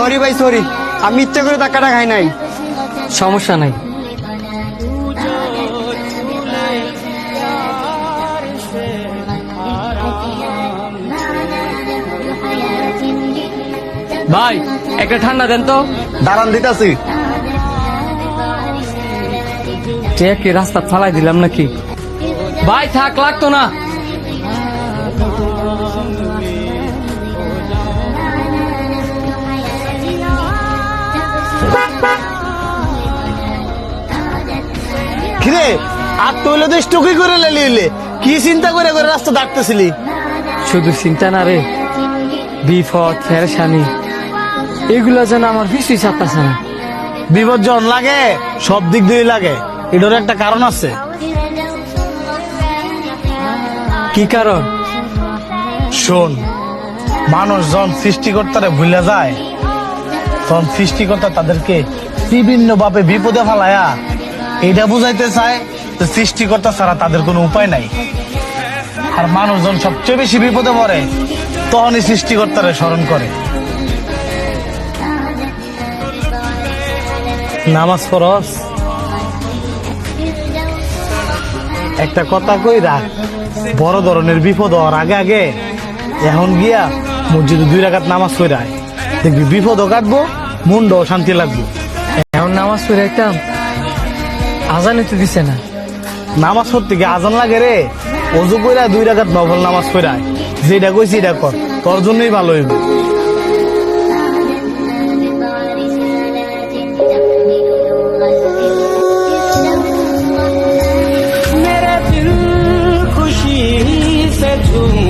Sorry ভাই sorry, আমি ইচ্ছা করে টাকাটা খাই নাই। সমস্যা নাই। ভাই একটা ঠান্ডা দেন তো। দাঁড়ান দিতাছি। কি রাস্তা ফালাই দিলাম নাকি? ভাই থাক, লাগতো না। কিরে আর তুইলে তো স্টুকি করে লেলিলে, কি চিন্তা করে করে রাস্তা ডাকতেছিলি? শুধু চিন্তা না রে, বিপদ ফেরেশানি এগুলো যেন আমার কিছুই চাপতেছে না। বিপদ জন লাগে, সব দিক দিয়ে লাগে, এটার একটা কারণ আছে। কি কারণ? শোন, মানুষ যখন সৃষ্টিকর্তারে ভুলে যায়, তখন সৃষ্টিকর্তা তাদেরকে বিভিন্ন ভাবে বিপদে ফেলায়া এটা বুঝাইতে চায় যে সৃষ্টিকর্তা ছাড়া তাদের কোনো উপায় নাই। আর মানুষজন সবচেয়ে বেশি বিপদে পড়ে তখনই সৃষ্টিকর্তারে স্মরণ করে। নামাজ পড়স? একটা কথা কই রাখ, বড় ধরনের বিপদ হওয়ার আগে আগে এখন গিয়া মসজিদে 2 রাকাত নামাজ পড়ায়, দেখবি বিপদও কাটবো, মনটাও শান্তি লাগবে। এখন নামাজ পড়ে একদম আজান তো দিছে না। নামাজ পড়তে গিয়ে আজান লাগে রে, অজু কইরা 2 রাকাত নফল নামাজ পড়ায়। যেটা কইছি এটা কর, তোর জন্যই ভালো হইবে। मेरे दिल खुशी से झूम